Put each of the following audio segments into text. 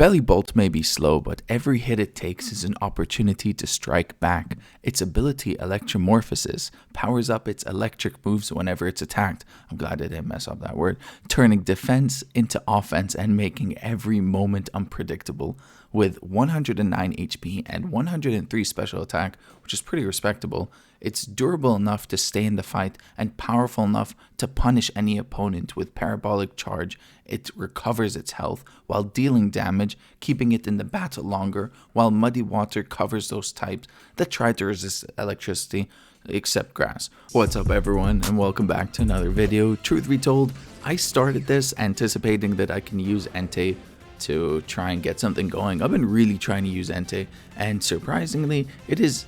Bellibolt may be slow, but every hit it takes is an opportunity to strike back. Its ability, Electromorphosis, powers up its electric moves whenever it's attacked. I'm glad I didn't mess up that word. Turning defense into offense and making every moment unpredictable. With 109 HP and 103 special attack, which is pretty respectable, it's durable enough to stay in the fight and powerful enough to punish any opponent. With Parabolic Charge, it recovers its health while dealing damage, keeping it in the battle longer, while Muddy Water covers those types that try to resist electricity, except grass. What's up everyone, and welcome back to another video. Truth be told, I started this anticipating that I can use Entei to try and get something going. I've been really trying to use Entei, and surprisingly, it's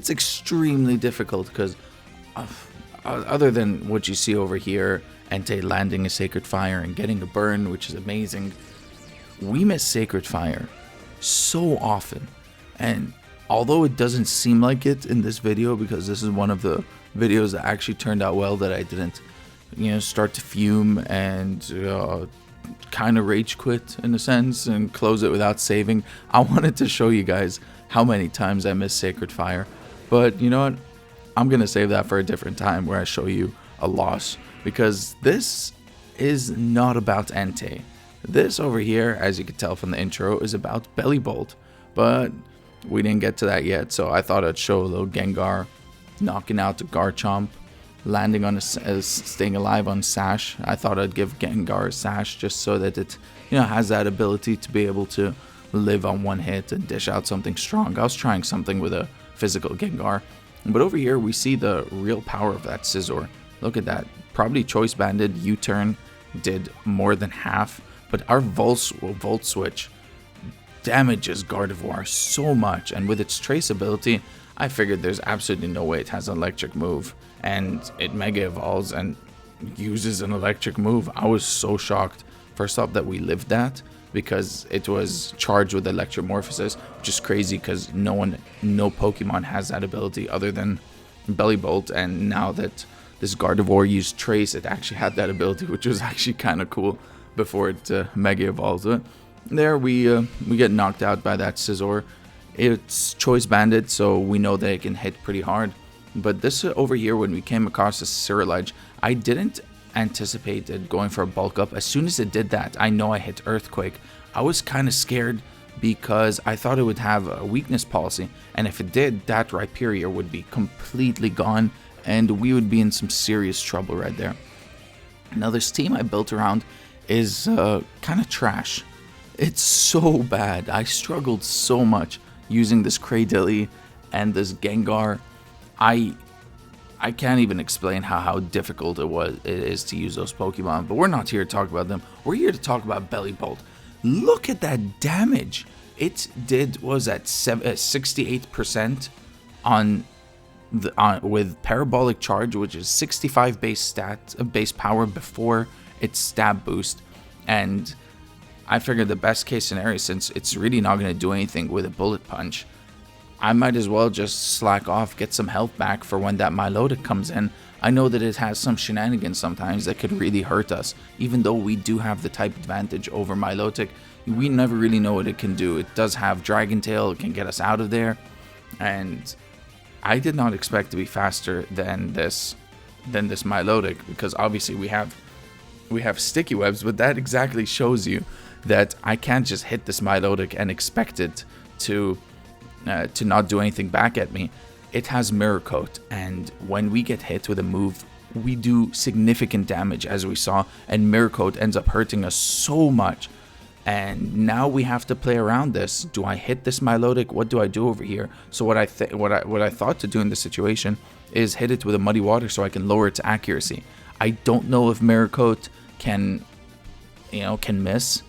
extremely difficult because other than what you see over here, Entei landing a Sacred Fire and getting a burn, which is amazing, we miss Sacred Fire so often. And although it doesn't seem like it in this video, because this is one of the videos that actually turned out well, that I didn't, start to fume and kind of rage quit in a sense and close it without saving. I wanted to show you guys how many times I miss Sacred Fire, but you know what, I'm gonna save that for a different time where I show you a loss, because this is not about Entei. This over here, as you can tell from the intro, is about Bellibolt, but we didn't get to that yet, so I thought I'd show a little Gengar knocking out the Garchomp, landing on staying alive on Sash. I thought I'd give Gengar a Sash just so that it has that ability to be able to live on one hit and dish out something strong. I was trying something with a physical Gengar, but over here we see the real power of that Scizor. Look at that. Probably Choice Banded U-turn did more than half, but our Volt Switch damages Gardevoir so much, and with its Trace ability, I figured there's absolutely no way it has an electric move, and it Mega Evolves and uses an electric move. I was so shocked, first off, that we lived that, because it was charged with Electromorphosis, which is crazy because no Pokemon has that ability other than Bellibolt, and now that this Gardevoir used Trace, it actually had that ability, which was actually kind of cool before it Mega Evolves. There we get knocked out by that Scizor. It's Choice Banded, so we know that it can hit pretty hard. But this over here, when we came across the Ceruledge, I didn't anticipate it going for a bulk up. As soon as it did that, I know I hit Earthquake. I was kind of scared because I thought it would have a weakness policy, and if it did, that Rhyperior would be completely gone, and we would be in some serious trouble right there. Now this team I built around is kind of trash. It's so bad. I struggled so much using this Cradily and this Gengar. I can't even explain how difficult it is to use those Pokemon, but we're not here to talk about them. We're here to talk about Bellibolt. Look at that damage. It was at 68% with Parabolic Charge, which is 65 base power before its stab boost, and I figured the best case scenario, since it's really not going to do anything with a Bullet Punch, I might as well just slack off, get some health back for when that Milotic comes in. I know that it has some shenanigans sometimes that could really hurt us. Even though we do have the type advantage over Milotic, we never really know what it can do. It does have Dragon Tail, it can get us out of there, and I did not expect to be faster than this Milotic, because obviously we have Sticky Webs, but that exactly shows you that I can't just hit this Milotic and expect it to not do anything back at me. It has Mirror Coat, and when we get hit with a move, we do significant damage, as we saw, and Mirror Coat ends up hurting us so much. And now we have to play around this. Do I hit this Milotic? What do I do over here? So what I thought to do in this situation is hit it with a Muddy Water so I can lower its accuracy. I don't know if Mirror Coat can miss,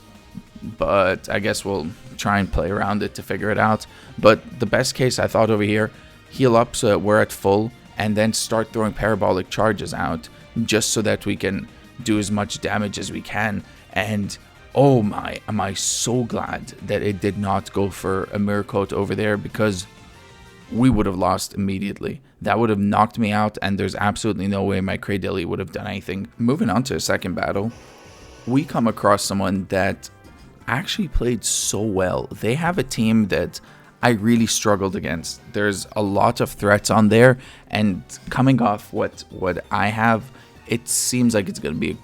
but I guess we'll try and play around it to figure it out. But the best case I thought over here, heal up so that we're at full, and then start throwing Parabolic Charges out just so that we can do as much damage as we can. And oh my, am I so glad that it did not go for a Mirror Coat over there, because we would have lost immediately. That would have knocked me out, and there's absolutely no way my Cradily would have done anything. Moving on to a second battle, we come across someone that actually played so well. They have a team that I really struggled against. There's a lot of threats on there, and coming off what I have, it seems like it's going to be a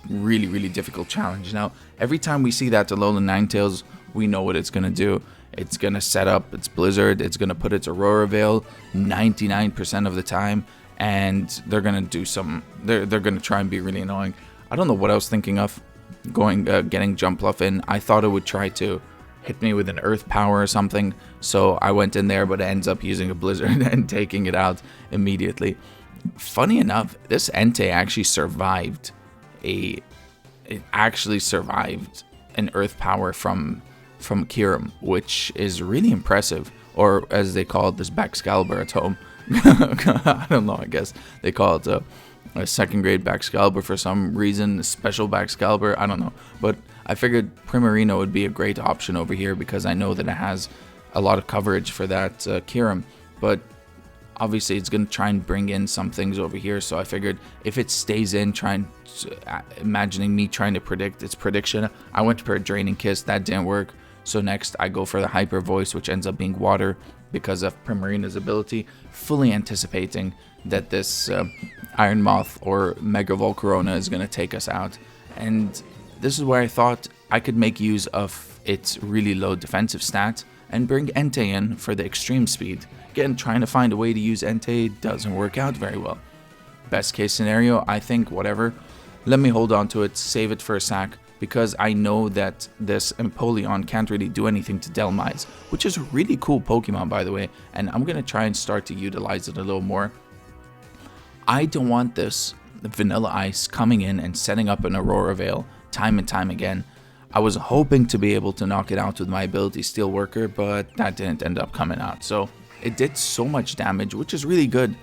really, really difficult challenge. Now, every time we see that Alolan Ninetales, we know what it's going to do. It's going to set up its Blizzard. It's going to put its Aurora Veil 99% of the time, and they're going to do some. They're going to try and be really annoying. I don't know what I was thinking of getting Jumpluff in. I thought it would try to hit me with an Earth Power or something, so I went in there, but it ends up using a Blizzard and taking it out immediately. Funny enough, this Entei actually survived an Earth Power from Kyurem, which is really impressive, or as they call it, this Baxcalibur at home. I don't know, I guess they call it a second grade Baxcalibur for some reason, a special Baxcalibur, I don't know. But I figured Primarina would be a great option over here because I know that it has a lot of coverage for that Kyurem. But obviously it's going to try and bring in some things over here, so I figured if it stays in, imagining me trying to predict its prediction, I went for a Draining Kiss, that didn't work. So next I go for the Hyper Voice, which ends up being water because of Primarina's ability, fully anticipating that this Iron Moth or Mega Volcarona is going to take us out. And this is where I thought I could make use of its really low defensive stat and bring Entei in for the extreme speed. Again, trying to find a way to use Entei doesn't work out very well. Best case scenario, I think, whatever. Let me hold on to it, save it for a sack, because I know that this Empoleon can't really do anything to Dhelmise, which is a really cool Pokemon, by the way, and I'm going to try and start to utilize it a little more. I don't want this Vanilla Ice coming in and setting up an Aurora Veil time and time again. I was hoping to be able to knock it out with my ability Steelworker, but that didn't end up coming out. So it did so much damage, which is really good.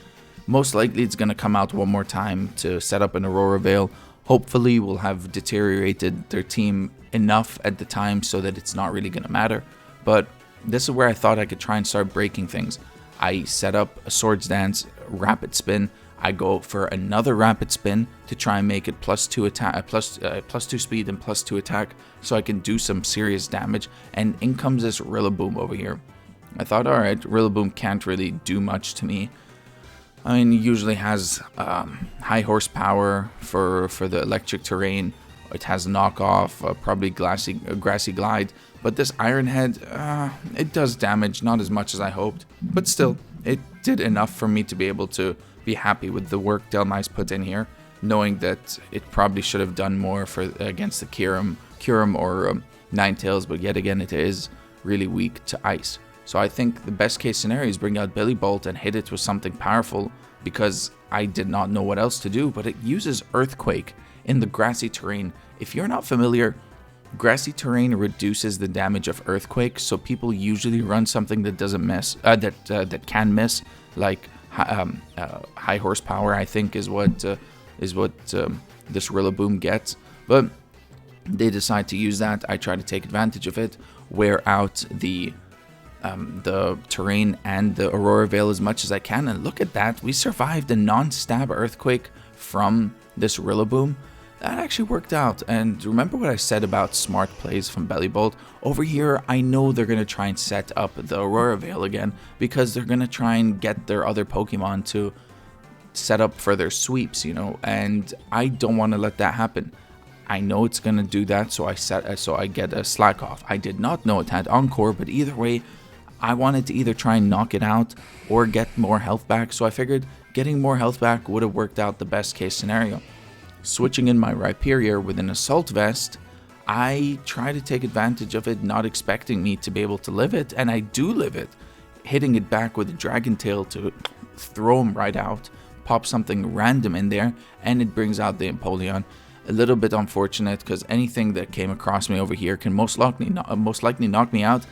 Most likely it's going to come out one more time to set up an Aurora Veil. Hopefully we'll have deteriorated their team enough at the time so that it's not really going to matter. But this is where I thought I could try and start breaking things. I set up a Swords Dance, Rapid Spin. I go for another Rapid Spin to try and make it +2 attack, +2 speed and +2 attack, so I can do some serious damage. And in comes this Rillaboom over here. I thought, alright, Rillaboom can't really do much to me. I mean, it usually has high horsepower for the electric terrain. It has knockoff, probably grassy glide. But this Iron Head, it does damage, not as much as I hoped. But still, it did enough for me to be able to be happy with the work Dhelmise put in here, knowing that it probably should have done more against the Kyurem or Ninetales, but yet again it is really weak to ice. So I think the best case scenario is bring out Bellibolt and hit it with something powerful, because I did not know what else to do, but it uses Earthquake in the grassy terrain. If you're not familiar, grassy terrain reduces the damage of Earthquake, so people usually run something that doesn't miss, that can miss, like high horsepower, I think is what this Rillaboom gets. But they decide to use that. I try to take advantage of it, wear out the terrain and the Aurora Veil as much as I can, and look at that, we survived a non-stab Earthquake from this Rillaboom. That actually worked out. And remember what I said about smart plays from Bellibolt? Over here, I know they're going to try and set up the Aurora Veil again, because they're going to try and get their other Pokemon to set up for their sweeps, you know, and I don't want to let that happen. I know it's going to do that, so I get a Slack Off. I did not know it had Encore, but either way, I wanted to either try and knock it out or get more health back, so I figured getting more health back would have worked out the best case scenario. Switching in my Rhyperior with an Assault Vest, I try to take advantage of it, not expecting me to be able to live it, and I do live it, hitting it back with a Dragon Tail to throw him right out, pop something random in there, and it brings out the Empoleon. A little bit unfortunate, because anything that came across me over here can most likely knock me out,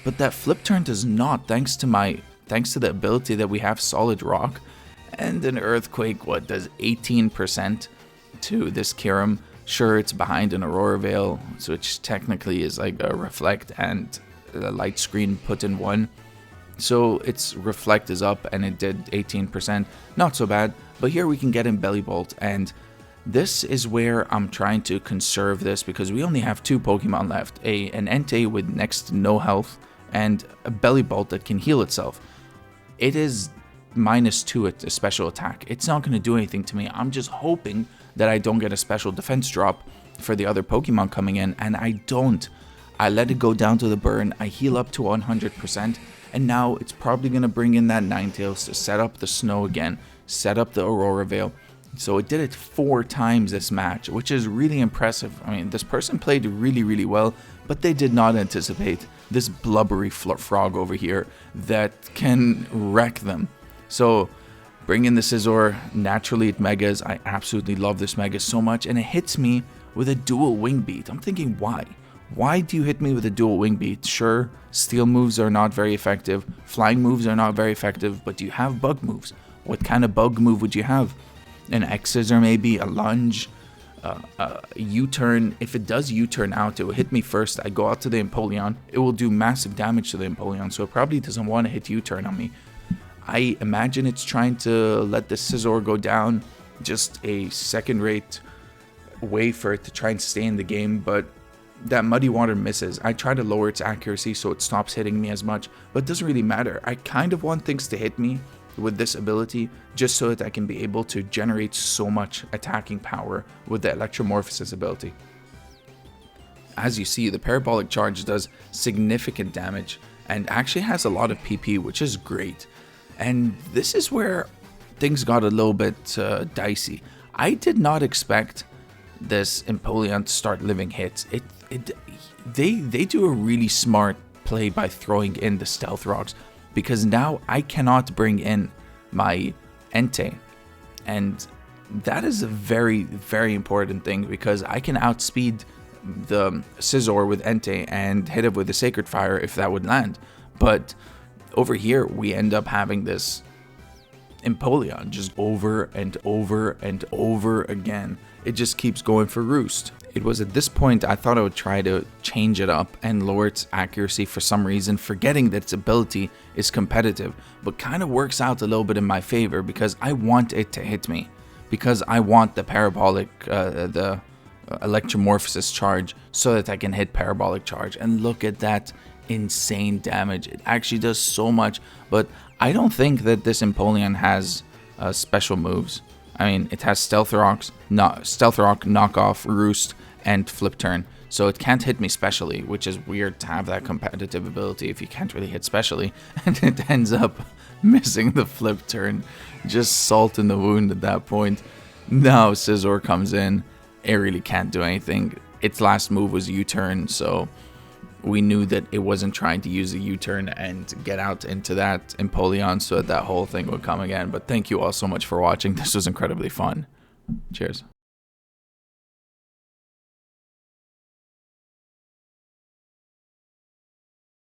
but that Flip Turn does not, thanks to the ability that we have Solid Rock, and an Earthquake, what does 18% to this Kyurem. Sure, it's behind an Aurora Veil, which technically is like a Reflect and a Light Screen put in one. So its Reflect is up and it did 18%. Not so bad, but here we can get in Bellibolt, and This is where I'm trying to conserve this because we only have 2 Pokemon left. An Entei with next to no health and a Bellibolt that can heal itself. It is -2 at a special attack. It's not going to do anything to me. I'm just hoping that I don't get a special defense drop for the other Pokemon coming in, and I don't. I let it go down to the burn, I heal up to 100%, and now it's probably going to bring in that Ninetales to set up the snow again, set up the Aurora Veil. So it did it 4 times this match, which is really impressive. I mean, this person played really, really well, but they did not anticipate this blubbery frog over here that can wreck them. So bring in the Scizor, naturally it Megas. I absolutely love this Mega so much, and it hits me with a dual Wing Beat. I'm thinking, why? Why do you hit me with a dual Wing Beat? Sure, steel moves are not very effective, flying moves are not very effective, but do you have bug moves? What kind of bug move would you have? An X-Scissor maybe, a lunge, a U-turn. If it does U-turn out, it will hit me first. I go out to the Empoleon. It will do massive damage to the Empoleon, so it probably doesn't want to hit U-turn on me. I imagine it's trying to let the Scizor go down, just a second-rate way for it to try and stay in the game, but that Muddy Water misses. I try to lower its accuracy so it stops hitting me as much, but it doesn't really matter. I kind of want things to hit me with this ability just so that I can be able to generate so much attacking power with the Electromorphosis ability. As you see, the Parabolic Charge does significant damage and actually has a lot of PP, which is great. And this is where things got a little bit dicey. I did not expect this Empoleon to start living hits. They do a really smart play by throwing in the Stealth Rocks, because now I cannot bring in my Entei, and that is a very, very important thing, because I can outspeed the Scizor with Entei and hit it with the Sacred Fire if that would land. But over here we end up having this Empoleon just over and over and over again. It just keeps going for roost. It was at this point I thought I would try to change it up and lower its accuracy for some reason, forgetting that its ability is competitive, but kind of works out a little bit in my favor because I want it to hit me, because I want the Parabolic, the Electromorphosis Charge, so that I can hit Parabolic Charge. And look at that insane damage. It actually does so much, but I don't think that this Empoleon has special moves. I mean, it has Stealth Rock, Knockoff, Roost, and Flip Turn, so it can't hit me specially, which is weird to have that competitive ability if you can't really hit specially, and it ends up missing the Flip Turn. Just salt in the wound at that point. Now Scizor comes in, it really can't do anything. Its last move was U-turn, so we knew that it wasn't trying to use a U-turn and get out into that Empoleon so that whole thing would come again. But thank you all so much for watching. This was incredibly fun. Cheers.